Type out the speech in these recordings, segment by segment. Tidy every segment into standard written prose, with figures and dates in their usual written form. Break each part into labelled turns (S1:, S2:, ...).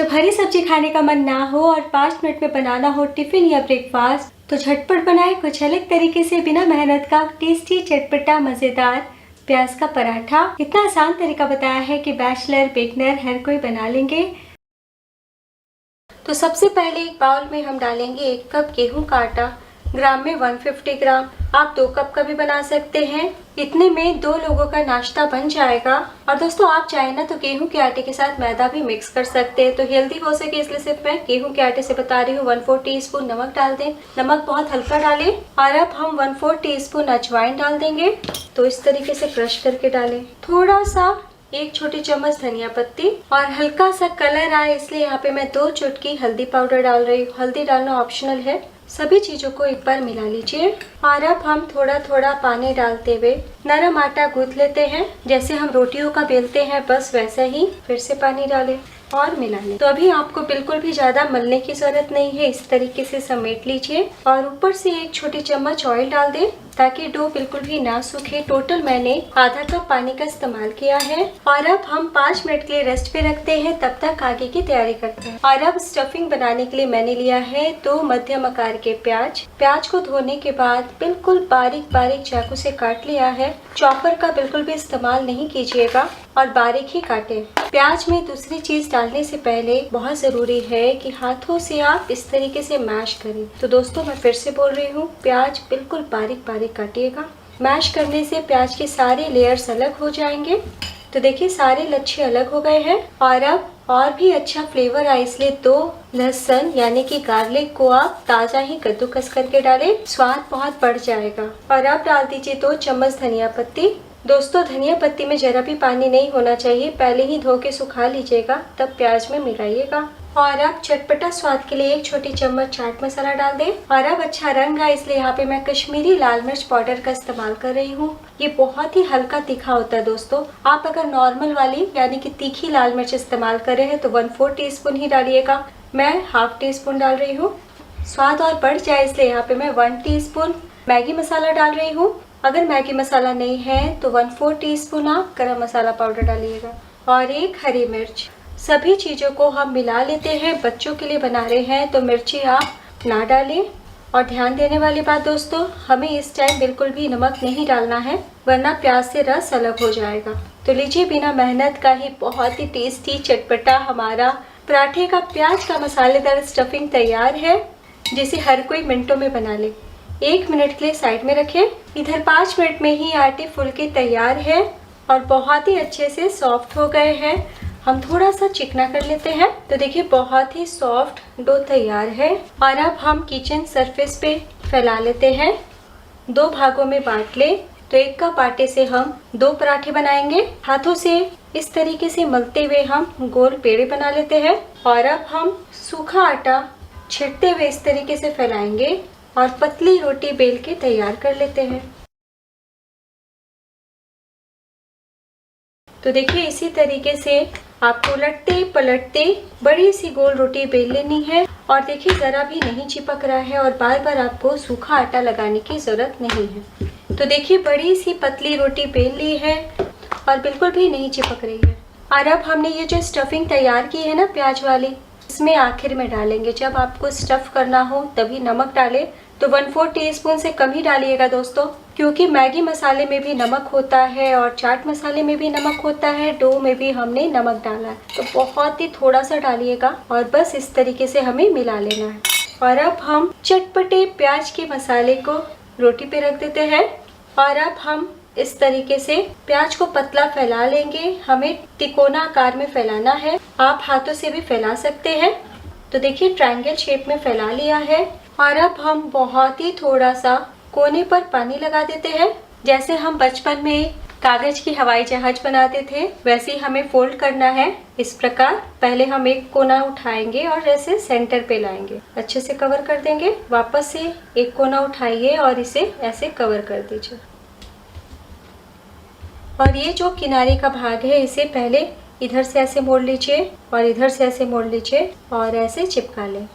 S1: जब हरी सब्जी खाने का मन ना हो और 5 मिनट में बनाना हो टिफिन या ब्रेकफास्ट, तो झटपट बनाए कुछ अलग तरीके से बिना मेहनत का टेस्टी चटपटा मजेदार प्याज का पराठा। इतना आसान तरीका बताया है कि बैचलर बिगनर हर कोई बना लेंगे। तो सबसे पहले एक बाउल में हम डालेंगे 1 कप गेहूं का आटा, ग्राम में 150 ग्राम। आप 2 कप का भी बना सकते हैं। इतने में 2 लोगों का नाश्ता बन जाएगा। और दोस्तों आप चाहे ना तो गेहूं के आटे के साथ मैदा भी मिक्स कर सकते हैं, तो हेल्दी हो सके इसलिए सिर्फ मैं गेहूं के आटे से बता रही हूँ। 1/4 टीस्पून नमक डाल दें। नमक बहुत हल्का डालें। और अब हम 1/4 टीस्पून अजवाइन डाल देंगे। तो इस तरीके से क्रश करके डालें। थोड़ा सा 1 छोटी चम्मच धनिया पत्ती और हल्का सा कलर आए इसलिए यहाँ पे मैं 2 चुटकी हल्दी पाउडर डाल रही हूँ। हल्दी डालना ऑप्शनल है। सभी चीजों को एक बार मिला लीजिए। और अब हम थोड़ा थोड़ा पानी डालते हुए नरम आटा गूंथ लेते हैं। जैसे हम रोटियों का बेलते हैं बस वैसे ही। फिर से पानी डालें और मिला लें। तो अभी आपको बिल्कुल भी ज्यादा मलने की जरूरत नहीं है। इस तरीके से समेट लीजिए और ऊपर से 1 छोटी चम्मच ऑयल डाल दें ताकि डो बिल्कुल भी ना सूखे। टोटल मैंने आधा कप पानी का इस्तेमाल किया है। और अब हम 5 मिनट के लिए रेस्ट पे रखते हैं, तब तक आगे की तैयारी करते हैं। और अब स्टफिंग बनाने के लिए मैंने लिया है 2 मध्यम आकार के प्याज। प्याज को धोने के बाद बिल्कुल बारीक बारीक चाकू से काट लिया है। चॉपर का बिल्कुल भी इस्तेमाल नहीं कीजिएगा और बारीक ही काटें। प्याज में दूसरी चीज डालने से पहले बहुत जरूरी है कि हाथों से आप इस तरीके से मैश करें। तो दोस्तों मैं फिर से बोल रही हूँ, प्याज बिल्कुल बारीक बारीक काटिएगा। मैश करने से प्याज के सारे लेयर्स अलग हो जाएंगे। तो देखिए सारे लच्छे अलग हो गए हैं। और अब और भी अच्छा फ्लेवर आए इसलिए 2 लहसुन यानी कि गार्लिक को आप ताजा ही कद्दूकस करके डालें, स्वाद बहुत बढ़ जाएगा। और अब डाल दीजिए 2 चम्मच धनिया पत्ती। दोस्तों धनिया पत्ती में जरा भी पानी नहीं होना चाहिए, पहले ही धो के सुखा लीजिएगा तब प्याज में मिलाइएगा। और अब चटपटा स्वाद के लिए 1 छोटी चम्मच चाट मसाला डाल दें। और अब अच्छा रंग आए इसलिए यहाँ पे मैं कश्मीरी लाल मिर्च पाउडर का इस्तेमाल कर रही हूँ। ये बहुत ही हल्का तीखा होता है दोस्तों। आप अगर नॉर्मल वाली यानी कि तीखी लाल मिर्च इस्तेमाल कर रहे हैं तो 1/4 टीस्पून ही डालिएगा। मैं ½ टीस्पून डाल रही हूँ। स्वाद और बढ़ जाए इसलिए यहाँ पे मैं 1 टीस्पून मैगी मसाला डाल रही हूँ। अगर मैगी मसाला नहीं है तो 1/4 टीस्पून आप गरम मसाला पाउडर डालिएगा। और 1 हरी मिर्च। सभी चीज़ों को हम मिला लेते हैं। बच्चों के लिए बना रहे हैं तो मिर्ची आप ना डालें। और ध्यान देने वाली बात दोस्तों, हमें इस टाइम बिल्कुल भी नमक नहीं डालना है वरना प्याज से रस अलग हो जाएगा। तो लीजिए बिना मेहनत का ही बहुत ही टेस्टी चटपटा हमारा पराठे का प्याज का मसालेदार स्टफिंग तैयार है, जिसे हर कोई मिनटों में बना ले। 1 मिनट के लिए साइड में रखें। इधर 5 मिनट में ही आटे फुल के तैयार है और बहुत ही अच्छे से सॉफ्ट हो गए हैं। हम थोड़ा सा चिकना कर लेते हैं। तो देखिए बहुत ही सॉफ्ट डो तैयार है। और अब हम किचन सरफेस पे फैला लेते हैं। 2 भागों में बांट ले। तो 1 कप आटे से हम 2 पराठे बनाएंगे। हाथों से इस तरीके से मलते हुए हम गोल पेड़े बना लेते हैं। और अब हम सूखा आटा छिड़कते हुए इस तरीके से फैलाएंगे और पतली रोटी बेल के तैयार कर लेते हैं। तो देखिए इसी तरीके से आपको उलटते पलटते बड़ी सी गोल रोटी बेल लेनी है। और देखिए ज़रा भी नहीं चिपक रहा है और बार बार आपको सूखा आटा लगाने की ज़रूरत नहीं है। तो देखिए बड़ी सी पतली रोटी बेल ली है और बिल्कुल भी नहीं चिपक रही है। और अब हमने ये जो स्टफिंग तैयार की है ना प्याज वाली, इसमें आखिर में डालेंगे। जब आपको स्टफ़ करना हो तभी नमक डालें। तो 1/4 टीस्पून से कम ही डालिएगा दोस्तों, क्योंकि मैगी मसाले में भी नमक होता है और चाट मसाले में भी नमक होता है, डो में भी हमने नमक डाला है। तो बहुत ही थोड़ा सा डालिएगा और बस इस तरीके से हमें मिला लेना है। और अब हम चटपटे प्याज के मसाले को रोटी पे रख देते हैं। और अब हम इस तरीके से प्याज को पतला फैला लेंगे। हमें तिकोना आकार में फैलाना है। आप हाथों से भी फैला सकते हैं। तो देखिए ट्रायंगल शेप में फैला लिया है। और अब हम बहुत ही थोड़ा सा कोने पर पानी लगा देते हैं। जैसे हम बचपन में कागज की हवाई जहाज बनाते थे वैसे ही हमें फोल्ड करना है। इस प्रकार पहले हम एक कोना उठाएंगे और ऐसे सेंटर पे लाएंगे, अच्छे से कवर कर देंगे। वापस से एक कोना उठाइए और इसे ऐसे कवर कर दीजिए। और ये जो किनारे का भाग है इसे पहले इधर से ऐसे मोड़ लीजिए और इधर से ऐसे मोड़ लीजिए और ऐसे चिपका लें।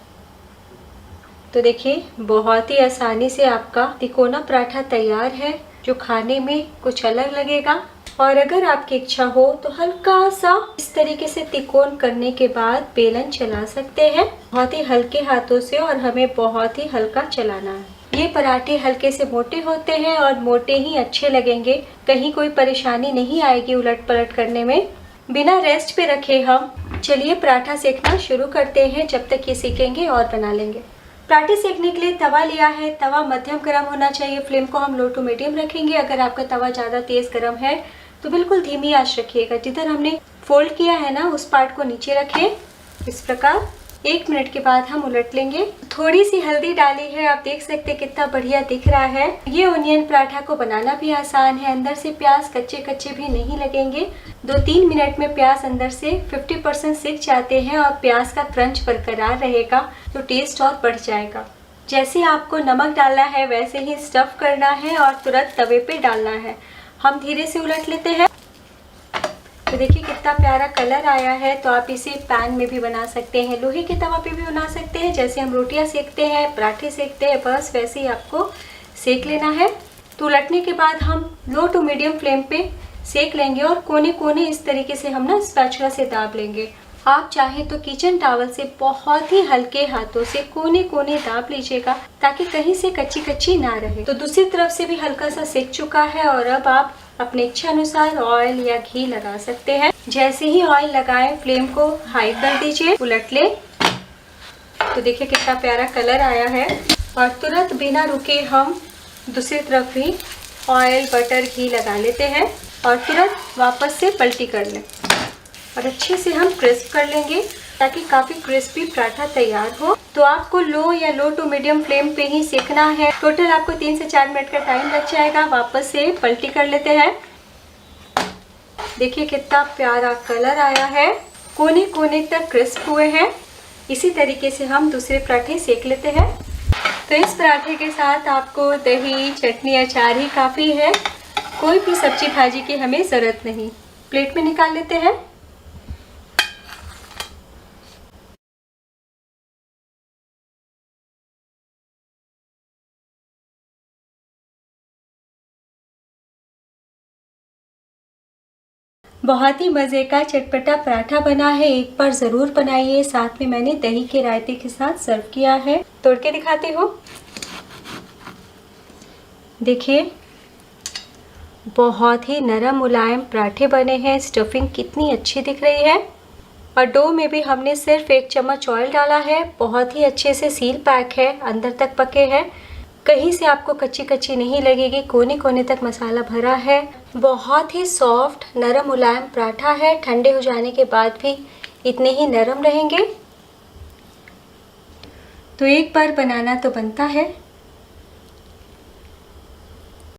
S1: तो देखिए बहुत ही आसानी से आपका तिकोना पराठा तैयार है, जो खाने में कुछ अलग लगेगा और अगर आपकी इच्छा हो तो हल्का सा इस तरीके से तिकोन करने के बाद बेलन चला सकते हैं, बहुत ही हल्के हाथों से, और हमें बहुत ही हल्का चलाना है। ये पराठे हल्के से मोटे होते हैं और मोटे ही अच्छे लगेंगे, कहीं कोई परेशानी नहीं आएगी उलट पलट करने में। बिना रेस्ट पे रखे हम चलिए पराठा सेकना शुरू करते हैं। जब तक ये सीखेंगे और बना लेंगे। पराठे सेकने के लिए तवा लिया है। तवा मध्यम गर्म होना चाहिए। फ्लेम को हम लो टू मीडियम रखेंगे। अगर आपका तवा ज़्यादा तेज़ गर्म है तो बिल्कुल धीमी आंच रखिएगा। जिधर हमने फोल्ड किया है ना, उस पार्ट को नीचे रखें इस प्रकार। 1 मिनट के बाद हम उलट लेंगे। थोड़ी सी हल्दी डाली है, आप देख सकते हैं कितना बढ़िया दिख रहा है। ये ओनियन पराठा को बनाना भी आसान है। अंदर से प्याज कच्चे कच्चे भी नहीं लगेंगे। 2-3 मिनट में प्याज अंदर से 50% सिक जाते हैं और प्याज का क्रंच बरकरार रहेगा तो टेस्ट और बढ़ जाएगा। जैसे आपको नमक डालना है वैसे ही स्टफ करना है और तुरंत तवे पे डालना है। हम धीरे से उलट लेते हैं। तो देखिए कितना प्यारा कलर आया है। तो आप इसे पैन में भी बना सकते हैं, लोहे के तवा पे भी बना सकते हैं। जैसे हम रोटियां सेकते हैं, पराठे सेकते हैं, बस वैसे ही आपको सेक लेना है। तो उलटने के बाद हम लो टू मीडियम फ्लेम पे सेक लेंगे और कोने कोने इस तरीके से हम ना स्पैचुला से दाब लेंगे। आप चाहें तो किचन टॉवल से बहुत ही हल्के हाथों से कोने कोने दाब लीजिएगा ताकि कहीं से कच्ची कच्ची ना रहे। तो दूसरी तरफ से भी हल्का सा सेक चुका है और अब आप अपने इच्छा अनुसार ऑयल या घी लगा सकते हैं। जैसे ही ऑयल लगाएं फ्लेम को हाई कर दीजिए, उलट ले। तो देखिए कितना प्यारा कलर आया है और तुरंत बिना रुके हम दूसरी तरफ भी ऑयल बटर घी लगा लेते हैं और तुरंत वापस से पलटी कर लें और अच्छे से हम क्रिस्प कर लेंगे ताकि काफ़ी क्रिस्पी पराठा तैयार हो। तो आपको लो या लो टू मीडियम फ्लेम पे ही सेकना है। टोटल आपको 3 से 4 मिनट का टाइम लग जाएगा। वापस से पलटी कर लेते हैं। देखिए कितना प्यारा कलर आया है, कोने कोने तक क्रिस्प हुए हैं। इसी तरीके से हम दूसरे पराठे सेक लेते हैं। तो इस पराठे के साथ आपको दही, चटनी, अचार ही काफ़ी है। कोई भी सब्जी भाजी की हमें ज़रूरत नहीं। प्लेट में निकाल लेते हैं। बहुत ही मज़े का चटपटा पराठा बना है, एक बार ज़रूर बनाइए। साथ में मैंने दही के रायते के साथ सर्व किया है। तोड़ के दिखाती हूँ। देखिए बहुत ही नरम मुलायम पराठे बने हैं। स्टफिंग कितनी अच्छी दिख रही है और डो में भी हमने सिर्फ 1 चम्मच ऑयल डाला है। बहुत ही अच्छे से सील पैक है, अंदर तक पके हैं, कहीं से आपको कच्ची कच्ची नहीं लगेगी। कोने कोने तक मसाला भरा है। बहुत ही सॉफ्ट नरम मुलायम पराठा है। ठंडे हो जाने के बाद भी इतने ही नरम रहेंगे। तो एक बार बनाना तो बनता है।